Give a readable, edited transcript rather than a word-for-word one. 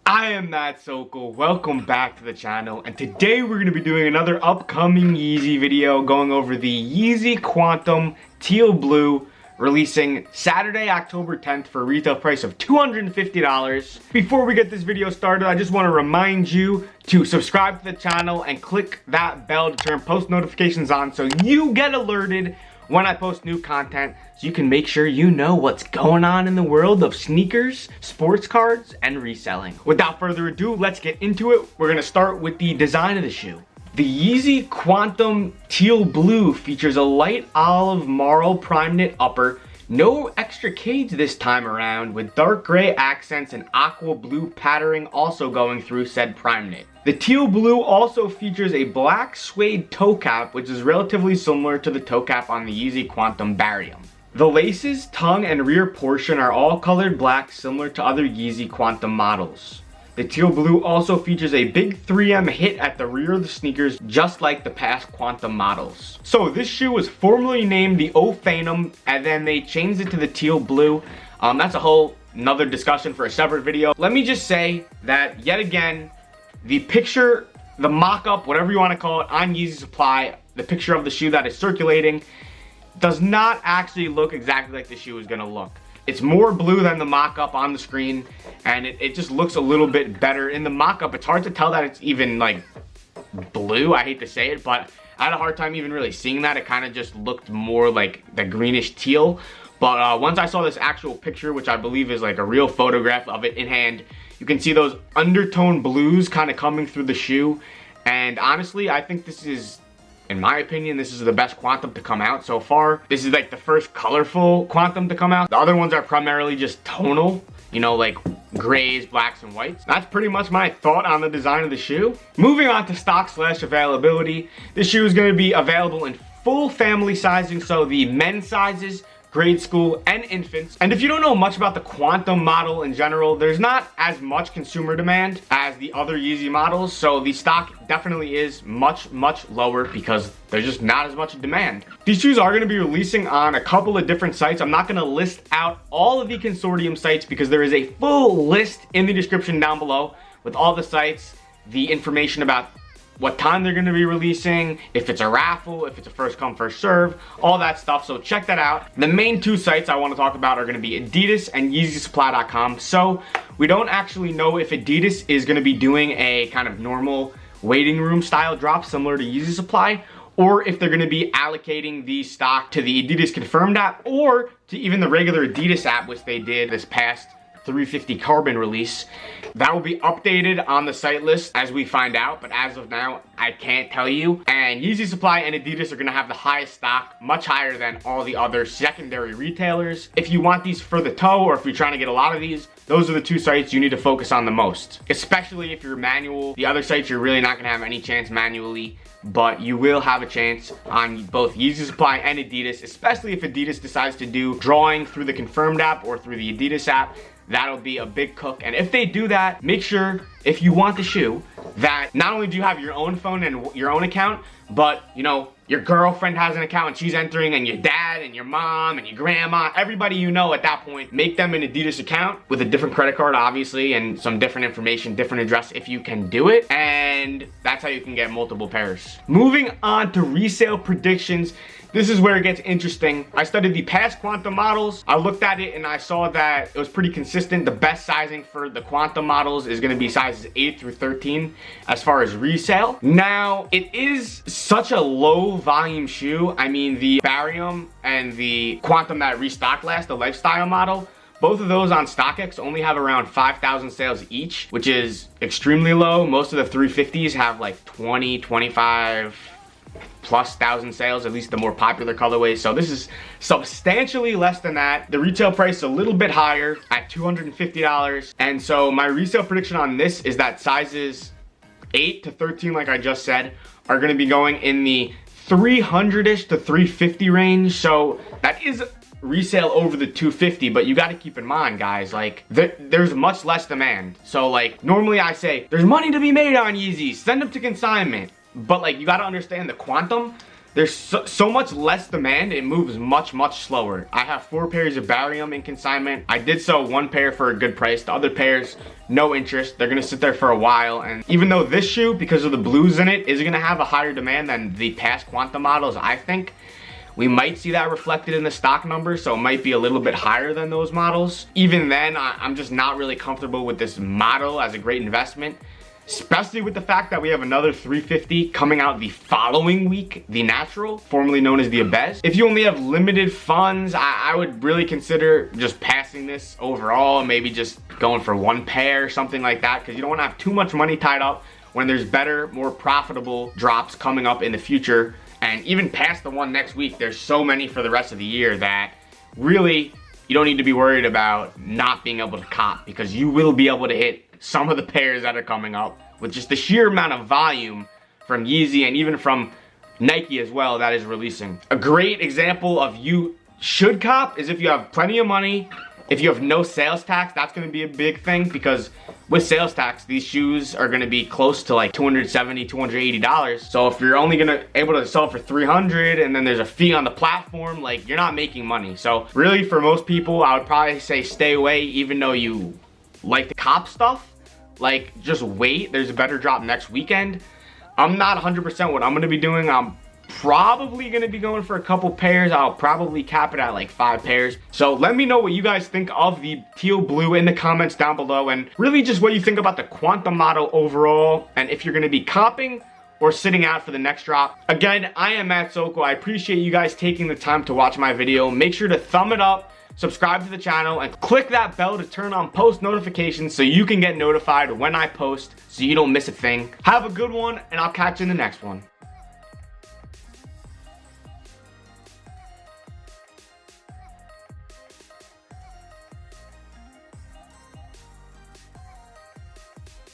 I am that Sokol. Welcome back to the channel, and today we're going to be doing another upcoming Yeezy video going over the Yeezy QNTM Teal Blue, releasing Saturday, October 10th for a retail price of $250. Before we get this video started, I just want to remind you to subscribe to the channel and click that bell to turn post notifications on so you get alerted when I post new content, so you can make sure you know what's going on in the world of sneakers, sports cards, and reselling. Without further ado, let's get into it. We're gonna start with the design of the shoe. The Yeezy QNTM Teal Blue features a light olive marl prime knit upper, no extra cage this time around, with dark gray accents and aqua blue patterning also going through said prime knit. The teal blue also features a black suede toe cap, which is relatively similar to the toe cap on the Yeezy QNTM Barium. The laces, tongue, and rear portion are all colored black, similar to other Yeezy QNTM models. The teal blue also features a big 3M hit at the rear of the sneakers, just like the past QNTM models. So this shoe was formerly named the Ophanim, and then they changed it to the teal blue. That's a whole another discussion for a separate video. Let me just say that yet again, the picture, the mock-up, whatever you want to call it, on YeezySupply, the picture of the shoe that is circulating, does not actually look exactly like the shoe is going to look. It's more blue than the mock-up on the screen, and it just looks a little bit better. In the mock-up, it's hard to tell that it's even, like, blue. I hate to say it, but I had a hard time even really seeing that. It kind of just looked more like the greenish teal. But once I saw this actual picture, which I believe is like a real photograph of it in hand, you can see those undertone blues kind of coming through the shoe. And honestly, I think this is, in my opinion, this is the best QNTM to come out so far. This is like the first colorful QNTM to come out. The other ones are primarily just tonal, you know, like grays, blacks, and whites. That's pretty much my thought on the design of the shoe. Moving on to stock/availability. This shoe is going to be available in full family sizing, so the men's sizes, grade school, and infants. And if you don't know much about the QNTM model in general, there's not as much consumer demand as the other Yeezy models, so the stock definitely is much lower because there's just not as much demand. These shoes are going to be releasing on a couple of different sites. I'm not going to list out all of the consortium sites because there is a full list in the description down below with all the sites, the information about what time they're going to be releasing, if it's a raffle, if it's a first come first serve, all that stuff. So check that out. The main two sites I want to talk about are going to be Adidas and YeezySupply.com. So we don't actually know if Adidas is going to be doing a kind of normal waiting room style drop similar to YeezySupply, or if they're going to be allocating the stock to the Adidas Confirmed app or to even the regular Adidas app, which they did this past 350 Carbon release. That will be updated on the site list as we find out, but as of now, I can't tell you. And YeezySupply and Adidas are gonna have the highest stock, much higher than all the other secondary retailers. If you want these for the toe, or if you're trying to get a lot of these, those are the two sites you need to focus on the most. Especially if you're manual. The other sites, you're really not gonna have any chance manually, but you will have a chance on both YeezySupply and Adidas, especially if Adidas decides to do drawing through the Confirmed app or through the Adidas app. That'll be a big cook. And if they do that, make sure, if you want the shoe, that not only do you have your own phone and your own account, but, you know, your girlfriend has an account and she's entering, and your dad and your mom and your grandma, everybody you know at that point, make them an Adidas account with a different credit card, obviously, and some different information, different address if you can do it. And that's how you can get multiple pairs. Moving on to resale predictions. This is where it gets interesting. I studied the past QNTM models. I looked at it and I saw that it was pretty consistent. The best sizing for the QNTM models is going to be sizes 8 through 13 as far as resale. Now, it is such a low volume shoe. I mean, the Barium and the QNTM that restocked last, the lifestyle model, both of those on StockX only have around 5,000 sales each, which is extremely low. Most of the 350s have like 20, 25 plus thousand sales, at least the more popular colorways. So this is substantially less than that. The retail price is a little bit higher at $250. And so my resale prediction on this is that sizes 8 to 13, like I just said, are going to be going in the 300-ish to 350 range. So that is resale over the 250, but you got to keep in mind, guys, like there's much less demand. So like normally I say there's money to be made on Yeezys, send them to consignment. But like, you got to understand the QNTM, there's so much less demand, it moves much slower. I have 4 pairs of barium in consignment. I did sell 1 pair for a good price. The other pairs, no interest. They're gonna sit there for a while, and even though this shoe, because of the blues in it, is gonna have a higher demand than the past Quantum models, I think we might see that reflected in the stock numbers, so it might be a little bit higher than those models. Even then, I'm just not really comfortable with this model as a great investment, especially with the fact that we have another 350 coming out the following week, the Natural, formerly known as the Abez. If you only have limited funds, I would really consider just passing this overall, maybe just going for 1 pair, something like that, because you don't want to have too much money tied up when there's better, more profitable drops coming up in the future. And even past the one next week, there's so many for the rest of the year that really you don't need to be worried about not being able to cop, because you will be able to hit some of the pairs that are coming up with just the sheer amount of volume from Yeezy and even from Nike as well that is releasing. A great example of you should cop is if you have plenty of money. If you have no sales tax, that's gonna be a big thing, because with sales tax, these shoes are gonna be close to like $270, $280. So if you're only gonna able to sell for $300 and then there's a fee on the platform, like you're not making money. So really for most people, I would probably say stay away, even though you like the cop stuff. Like just wait, there's a better drop next weekend. I'm not 100% what I'm gonna be doing. I'm probably gonna be going for a couple pairs. I'll probably cap it at like 5 pairs. So let me know what you guys think of the teal blue in the comments down below, and really just what you think about the Quantum model overall, and if you're gonna be copping or sitting out for the next drop. Again, I am Matt Sokol. I appreciate you guys taking the time to watch my video. Make sure to thumb it up, subscribe to the channel, and click that bell to turn on post notifications so you can get notified when I post, so you don't miss a thing. Have a good one, and I'll catch you in the next one.